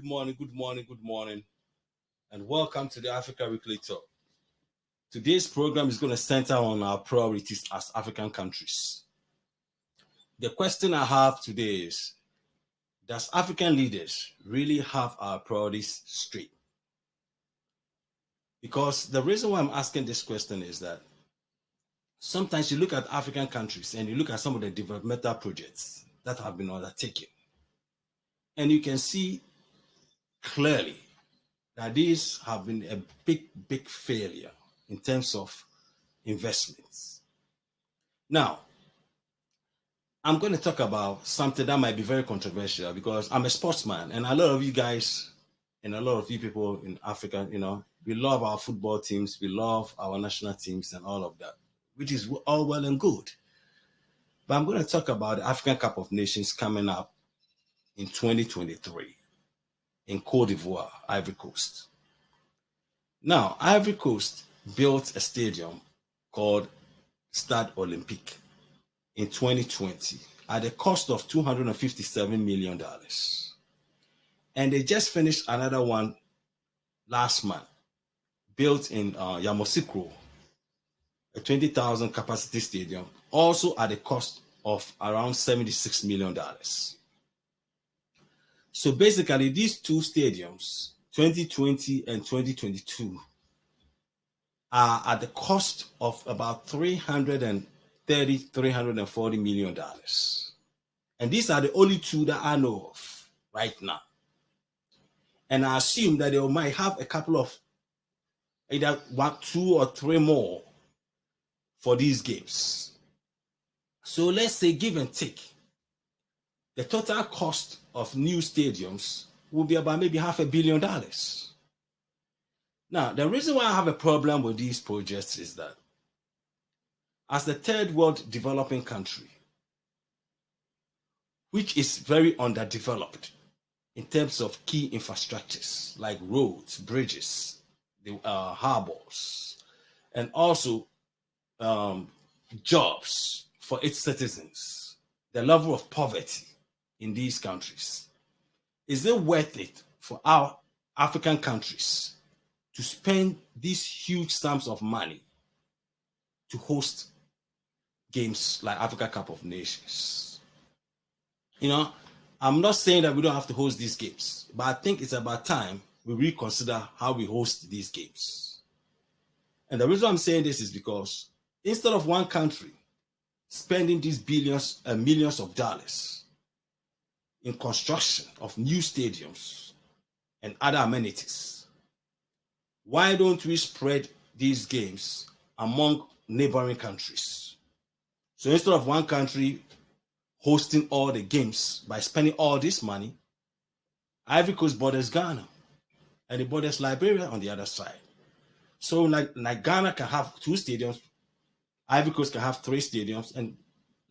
good morning, and welcome to the Africa Weekly Talk. Today's program is going to center on our priorities as African countries. The question I have today is, does African leaders really have our priorities straight? Because the reason why I'm asking this question is that sometimes you look at African countries and you look at some of the developmental projects that have been undertaken, and you can see clearly that these have been a big failure in terms of investments. Now, I'm going to talk about something that might be very controversial because I'm a sportsman, and a lot of you guys and a lot of you people in Africa, we love our football teams, we love our national teams and all of that, which is all well and good. But I'm going to talk about the African Cup of Nations coming up in 2023 in Cote d'Ivoire, Ivory Coast. Now, Ivory Coast built a stadium called Stade Olympique in 2020 at a cost of $257 million. And they just finished another one last month, built in Yamoussoukro, a 20,000 capacity stadium, also at a cost of around $76 million. So basically, these two stadiums, 2020 and 2022, are at the cost of about $340 million. And these are the only two that I know of right now. And I assume that they might have a couple of either 1, 2, or 3 more for these games. So let's say give and take, the total cost of new stadiums will be about maybe $500 million. Now, the reason why I have a problem with these projects is that as the third world developing country, which is very underdeveloped in terms of key infrastructures like roads, bridges, the harbors, and also jobs for its citizens, the level of poverty in these countries, is it worth it for our African countries to spend these huge sums of money to host games like Africa Cup of Nations? I'm not saying that we don't have to host these games, but I think it's about time we reconsider how we host these games. And the reason I'm saying this is because instead of one country spending these billions and millions of dollars in construction of new stadiums and other amenities, why don't we spread these games among neighboring countries? So instead of one country hosting all the games by spending all this money, Ivory Coast borders Ghana and it borders Liberia on the other side. So like Ghana can have 2 stadiums, Ivory Coast can have 3 stadiums, and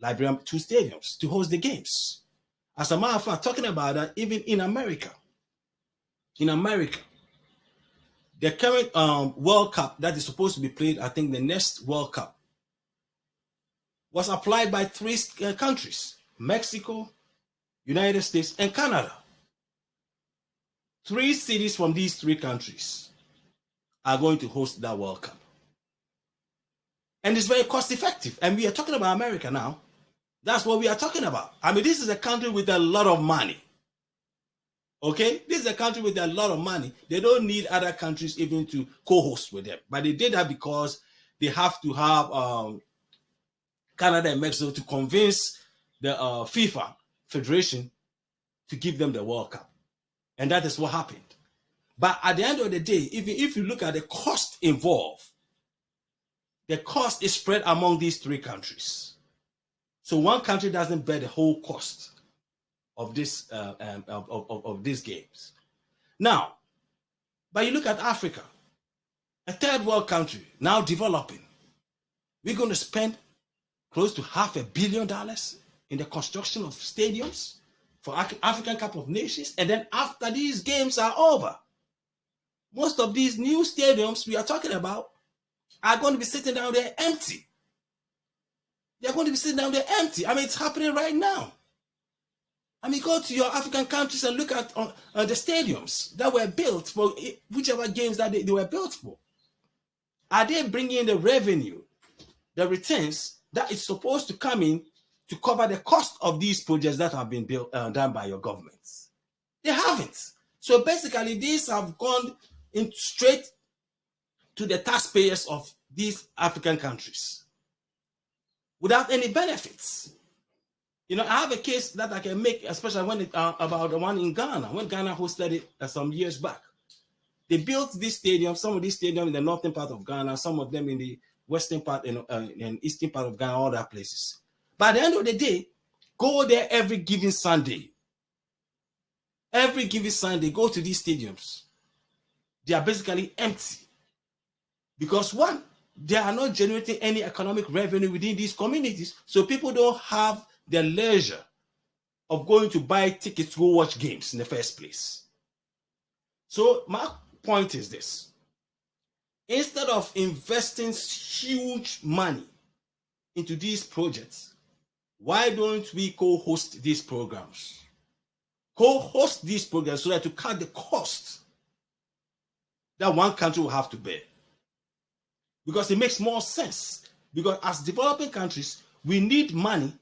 Liberia 2 stadiums to host the games. As a matter of fact, talking about that, even in America, the current World Cup that is supposed to be played, I think the next World Cup, was applied by 3 countries: Mexico, United States, and Canada. 3 cities from these 3 countries are going to host that World Cup. And it's very cost effective. And we are talking about America now. That's what we are talking about. I mean, this is a country with a lot of money. Okay? This is a country with a lot of money. They don't need other countries even to co-host with them. But they did that because they have to have Canada and Mexico to convince the FIFA Federation to give them the World Cup. And that is what happened. But at the end of the day, even if you look at the cost involved, the cost is spread among these 3 countries. So one country doesn't bear the whole cost of this of these games. Now, but you look at Africa, a third world country now developing. We're going to spend close to $500 million in the construction of stadiums for African Cup of Nations, and then after these games are over, most of these new stadiums we are talking about are going to be sitting down there empty. They're going to be sitting down there empty. I mean, it's happening right now. I mean, go to your African countries and look at the stadiums that were built for whichever games that they were built for. Are they bringing in the revenue, the returns that is supposed to come in to cover the cost of these projects that have been built done by your governments? They haven't. So basically, these have gone in straight to the taxpayers of these African countries without any benefits. You know, I have a case that I can make, especially when about the one in Ghana, when Ghana hosted it some years back. They built this stadium, some of these stadiums in the northern part of Ghana, some of them in the western part and eastern part of Ghana, all that places. But at the end of the day, go there every given Sunday. Every given Sunday, go to these stadiums. They are basically empty. Because one, they are not generating any economic revenue within these communities. So people don't have the leisure of going to buy tickets to go watch games in the first place. So my point is this. Instead of investing huge money into these projects, why don't we co-host these programs? Co-host these programs so that to cut the cost that one country will have to bear. Because it makes more sense. Because as developing countries, we need money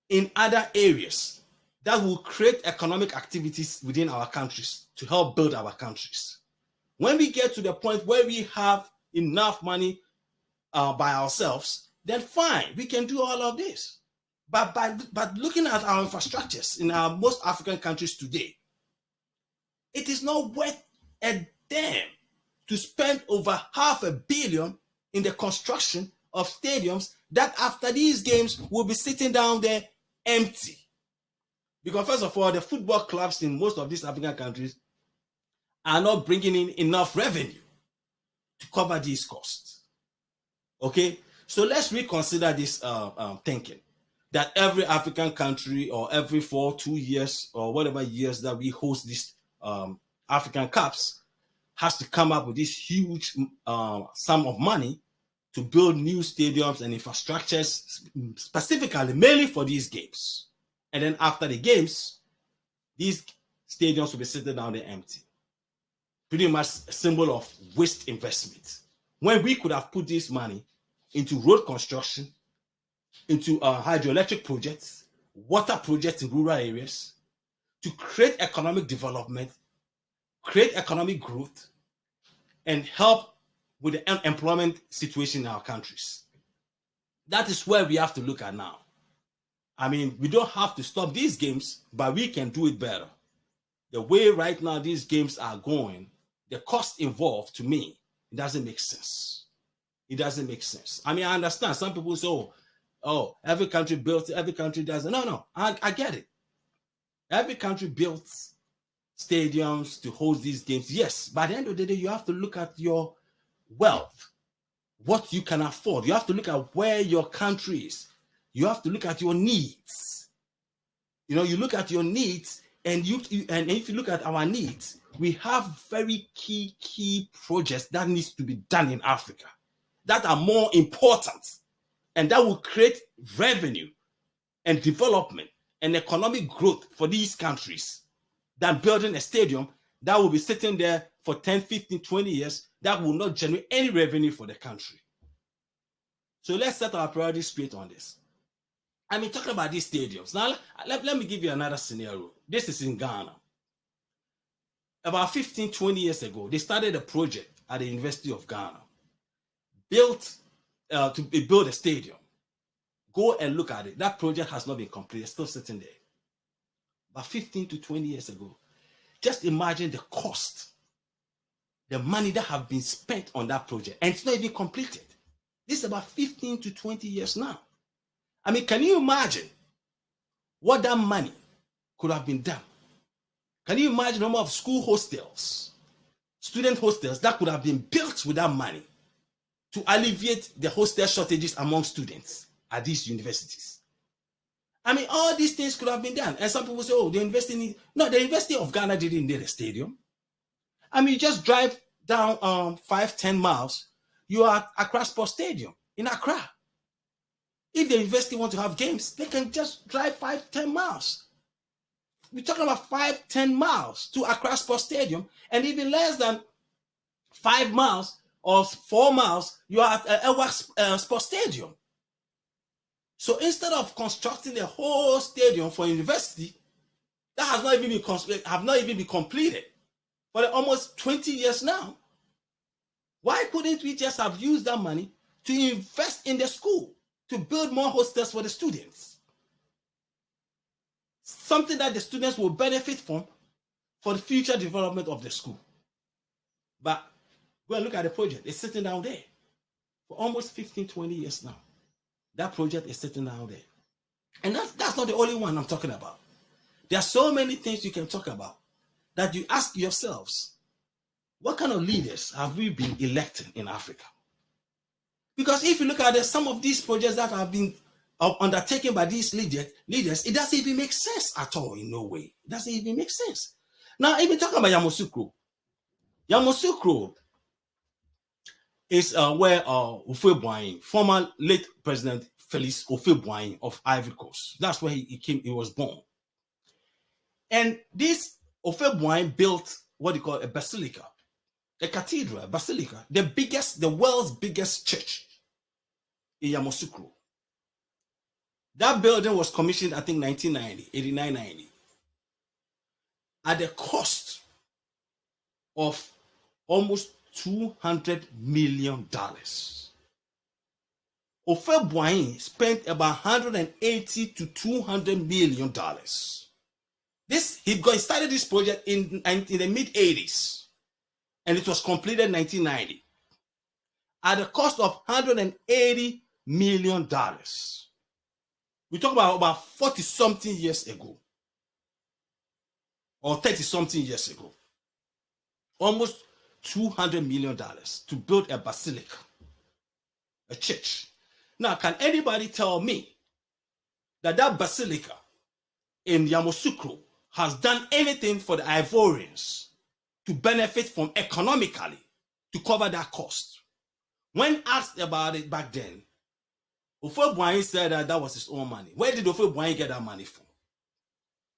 in other areas that will create economic activities within our countries to help build our countries. When we get to the point where we have enough money by ourselves, then fine, we can do all of this. But looking at our infrastructures in our most African countries today, it is not worth a damn to spend over $500 million in the construction of stadiums that after these games will be sitting down there empty. Because first of all, the football clubs in most of these African countries are not bringing in enough revenue to cover these costs. Okay, so let's reconsider this thinking that every African country or every 2 years or whatever years that we host these African Cups has to come up with this huge sum of money to build new stadiums and infrastructures specifically, mainly for these games. And then after the games, these stadiums will be sitting down there empty. Pretty much a symbol of waste investment. When we could have put this money into road construction, into hydroelectric projects, water projects in rural areas, to create economic development, create economic growth, and help with the employment situation in our countries. That is where we have to look at now. I mean, we don't have to stop these games, but we can do it better. The way right now these games are going, the cost involved, to me, it doesn't make sense. It doesn't make sense. I mean, I understand. Some people say, oh, every country built, every country doesn't. No, I get it. Every country built stadiums to host these games. Yes, by the end of the day, you have to look at your wealth, what you can afford. You have to look at where your country is. You have to look at your needs. You know, you look at your needs, and if you look at our needs, we have very key projects that needs to be done in Africa that are more important and that will create revenue and development and economic growth for these countries than building a stadium that will be sitting there for 10, 15, 20 years that will not generate any revenue for the country. So let's set our priorities straight on this. I mean, talking about these stadiums. Now, let me give you another scenario. This is in Ghana. About 15, 20 years ago, they started a project at the University of Ghana. To build a stadium. Go and look at it. That project has not been completed. It's still sitting there. But 15 to 20 years ago, just imagine the cost, the money that have been spent on that project, and it's not even completed. This is about 15 to 20 years now. I mean, can you imagine what that money could have been done? Can you imagine the number of school hostels, student hostels that could have been built with that money to alleviate the hostel shortages among students at these universities? I mean, all these things could have been done. And some people say, oh, the University of Ghana didn't need a stadium. I mean, you just drive down 5-10 miles, you are at Accra Sports Stadium in Accra. If the university want to have games, they can just drive 5-10 miles. we're talking about 5-10 miles to Accra Sports Stadium, and even less than 5 miles or 4 miles, you are at Ewa Sports Stadium. So instead of constructing a whole stadium for university, that has not even been completed for almost 20 years now. Why couldn't we just have used that money to invest in the school, to build more hostels for the students? Something that the students will benefit from for the future development of the school. But go and look at the project. It's sitting down there for almost 15-20 years now. That project is sitting down there. And that's not the only one I'm talking about. There are so many things you can talk about that you ask yourselves, what kind of leaders have we been electing in Africa? Because if you look at some of these projects that have been undertaken by these leaders, it doesn't even make sense at all in no way. It doesn't even make sense. Now, even talking about Yamoussoukro. Yamoussoukro is where Houphouët-Boigny, former late President Félix Houphouët-Boigny of Ivory Coast, that's where he was born. And this Houphouët-Boigny built what he call a basilica, a cathedral, a basilica, the world's biggest church in Yamoussoukro. That building was commissioned, I think, 1990, at the cost of almost $200 million. Houphouët-Boigny spent about $180 to $200 million. He started this project in the mid-80s, and it was completed in 1990 at the cost of $180 million. We talk about 40-something years ago, or 30-something years ago. Almost $200 million to build a basilica, a church. Now, can anybody tell me that basilica in Yamoussoukro has done anything for the Ivorians to benefit from economically to cover that cost? When asked about it back then, Houphouët-Boigny said that was his own money. Where did Houphouët-Boigny get that money from?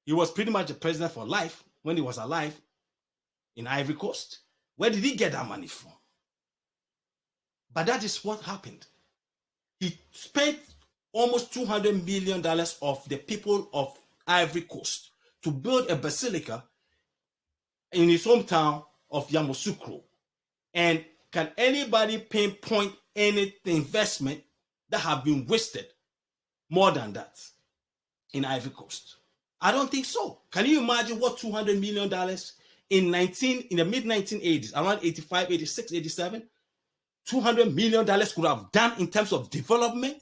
He was pretty much the president for life when he was alive in Ivory Coast. Where did he get that money from? But that is what happened. He spent almost $200 million of the people of Ivory Coast to build a basilica in his hometown of Yamoussoukro. And can anybody pinpoint any investment that have been wasted more than that in Ivory Coast? I don't think so. Can you imagine what $200 million in the mid-1980s, around 85, 86, 87, $200 million could have done in terms of development,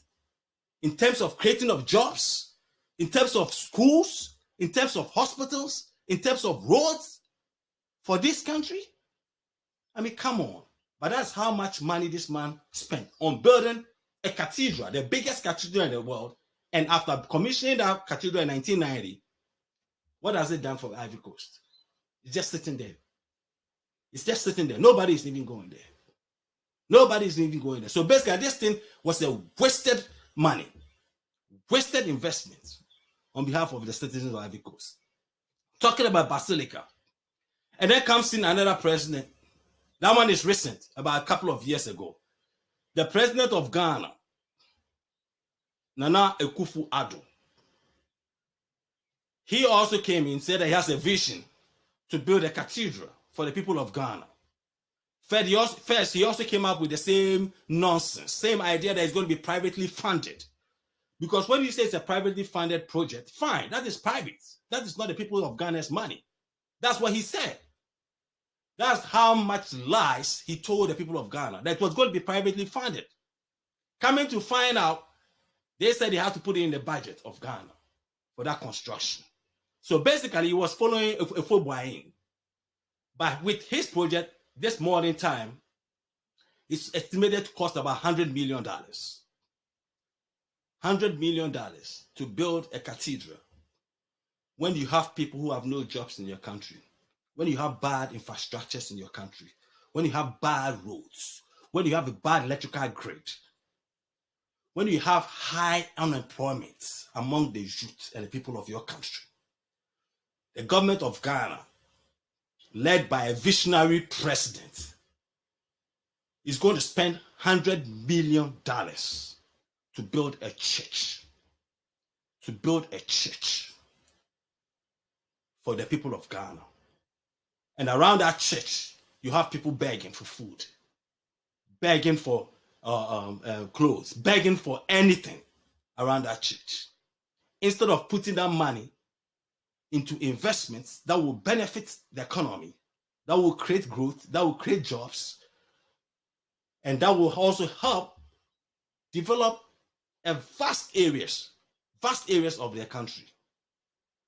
in terms of creating of jobs, in terms of schools, in terms of hospitals, in terms of roads for this country? I mean, come on. But that's how much money this man spent on building a cathedral, the biggest cathedral in the world. And after commissioning that cathedral in 1990, what has it done for Ivory Coast? It's just sitting there. It's just sitting there. Nobody is even going there. Nobody is even going there. So basically, this thing was a wasted money, wasted investment on behalf of the citizens of Ivory Coast. Talking about Basilica. And then comes in another president. That one is recent, about a couple of years ago. The president of Ghana, Nana Akufo-Addo. He also came in and said that he has a vision to build a cathedral for the people of Ghana. First, he also came up with the same nonsense, same idea that it's going to be privately funded. Because when you say it's a privately funded project, fine, that is private. That is not the people of Ghana's money. That's what he said. That's how much lies he told the people of Ghana, that it was going to be privately funded. Coming to find out, they said they had to put it in the budget of Ghana for that construction. So basically, he was following Houphouët-Boigny. But with his project, this modern time, it's estimated to cost about $100 million. $100 million to build a cathedral when you have people who have no jobs in your country, when you have bad infrastructures in your country, when you have bad roads, when you have a bad electrical grid, when you have high unemployment among the youth and the people of your country. the government of Ghana, led by a visionary president, is going to spend $100 million to build a church. To build a church for the people of Ghana. And around that church, you have people begging for food, begging for clothes, begging for anything around that church. Instead of putting that money into investments that will benefit the economy, that will create growth, that will create jobs, and that will also help develop a vast areas of their country.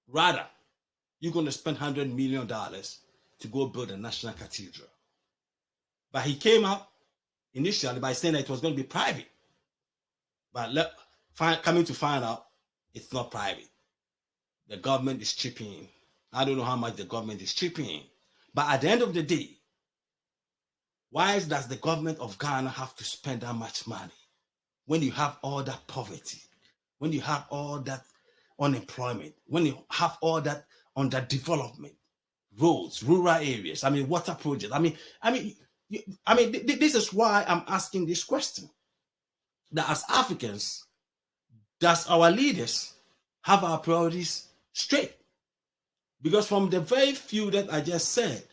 Rather, you're going to spend $100 million to go build a national cathedral. But he came out initially by saying that it was going to be private. But coming to find out, it's not private. The government is chipping in. I don't know how much the government is chipping in. But at the end of the day, why does the government of Ghana have to spend that much money when you have all that poverty, when you have all that unemployment, when you have all that underdevelopment, roads, rural areas, water projects? This is why I'm asking this question. That as Africans, does our leaders have our priorities straight? Because from the very few that I just said,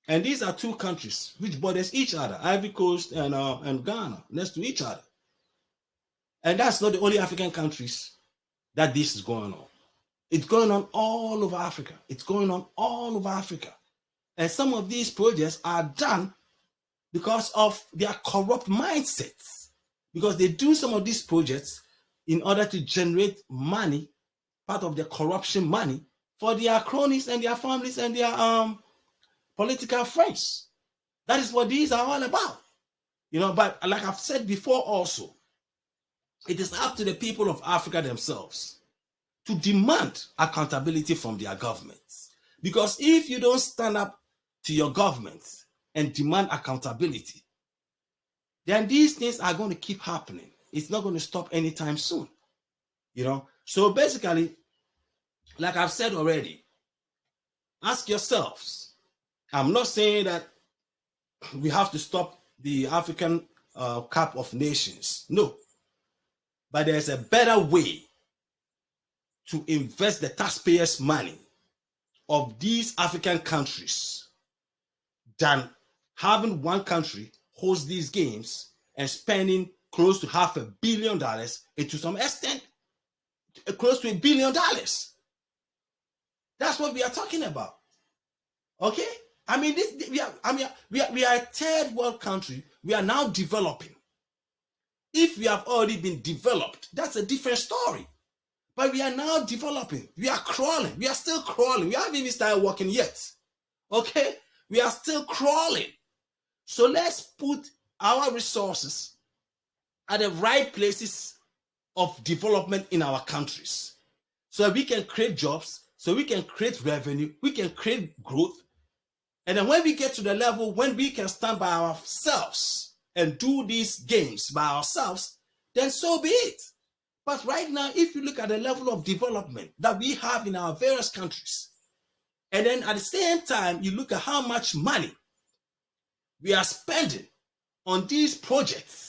and these are two countries which borders each other, Ivory Coast and Ghana, next to each other. And that's not the only African countries that this is going on. It's going on all over Africa. It's going on all over Africa. And some of these projects are done because of their corrupt mindsets. Because they do some of these projects in order to generate money, part of their corruption money, for their cronies and their families and their political friends. That is what these are all about. But like I've said before also, it is up to the people of Africa themselves to demand accountability from their governments. Because if you don't stand up to your government and demand accountability, then these things are going to keep happening. It's not going to stop anytime soon. So basically, like I've said already, ask yourselves. I'm not saying that we have to stop the African Cup of Nations. No. But there's a better way to invest the taxpayers' money of these African countries than having one country host these games and spending close to $500 million, and to some extent, close to $1 billion. That's what we are talking about. Okay? We are a third world country. We are now developing. If we have already been developed, that's a different story. But we are now developing. We are crawling. We are still crawling. We haven't even started walking yet. Okay? We are still crawling. So let's put our resources at the right places of development in our countries, so that we can create jobs, so we can create revenue, we can create growth. And then when we get to the level when we can stand by ourselves and do these games by ourselves, then so be it. But right now, if you look at the level of development that we have in our various countries, and then at the same time, you look at how much money we are spending on these projects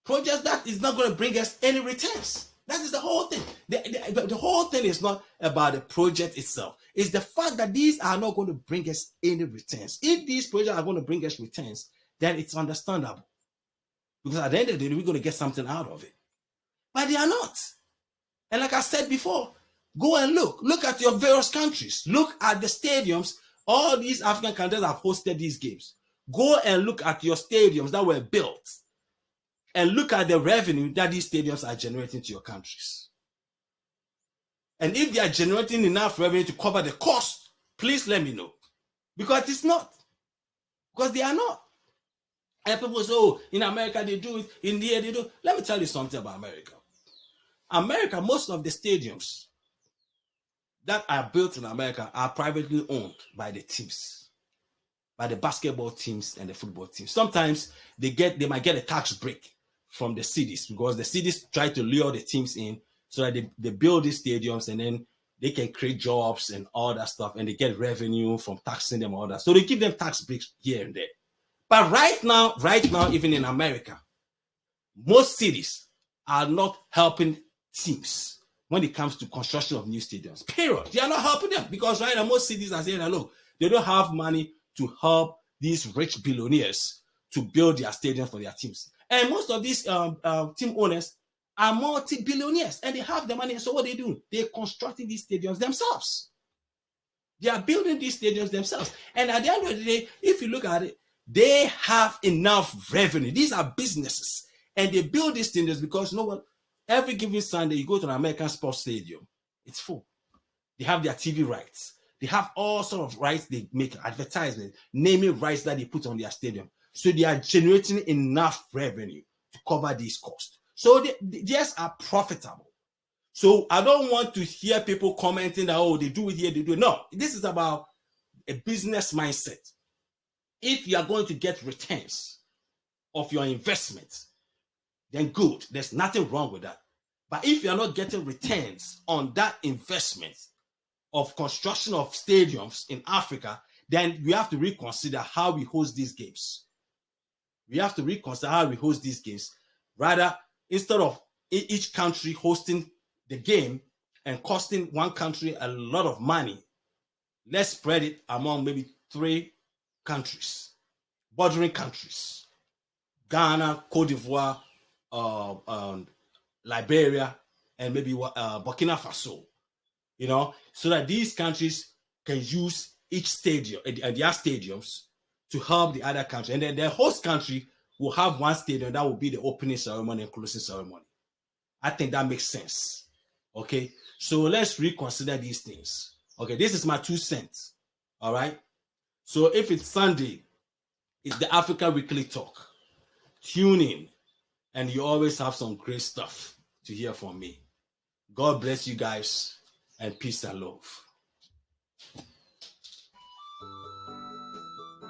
that is not going to bring us any returns. That is the whole thing. The whole thing is not about the project itself. It's the fact that these are not going to bring us any returns. If these projects are going to bring us returns, then it's understandable. Because at the end of the day, we're going to get something out of it. But they are not. And like I said before, go and look. Look at your various countries. Look at the stadiums. All these African countries have hosted these games. Go and look at your stadiums that were built. And look at the revenue that these stadiums are generating to your countries. And if they are generating enough revenue to cover the cost, please let me know. Because it's not. Because they are not. And people say, oh, in America they do it, in here they do. Let me tell you something about America. America, most of the stadiums that are built in America are privately owned by the teams, by the basketball teams and the football teams. Sometimes they might get a tax break from the cities, because the cities try to lure the teams in so that they build these stadiums, and then they can create jobs and all that stuff, and they get revenue from taxing them and all that. So they give them tax breaks here and there. But right now, even in America, most cities are not helping teams when it comes to construction of new stadiums. Period. They are not helping them because right now most cities are saying, look, they don't have money to help these rich billionaires to build their stadium for their teams. And most of these team owners are multi-billionaires and they have the money. So what they do? They're constructing these stadiums themselves. They are building these stadiums themselves. And at the end of the day, if you look at it, they have enough revenue. These are businesses. And they build these stadiums because, you know what? Every given Sunday, you go to an American sports stadium, it's full. They have their TV rights. They have all sort of rights they make, advertisement, naming rights that they put on their stadium. So they are generating enough revenue to cover these costs. So they just are profitable. So I don't want to hear people commenting that, oh, they do it here, they do it. No, this is about a business mindset. If you are going to get returns of your investment, then good. There's nothing wrong with that. But if you're not getting returns on that investment of construction of stadiums in Africa, then we have to reconsider how we host these games. We have to reconsider how we host these games. Rather, instead of each country hosting the game and costing one country a lot of money, let's spread it among maybe 3 countries, bordering countries: Ghana, Cote d'Ivoire, Liberia, and maybe Burkina Faso, so that these countries can use each stadium and their stadiums to help the other country. And then the host country will have one stadium that will be the opening ceremony and closing ceremony. I think that makes sense. Okay, so let's reconsider these things. Okay, this is my 2 cents. All right, so if it's Sunday, it's the Africa Weekly Talk. Tune in, and you always have some great stuff to hear from me. God bless you guys, and peace and love.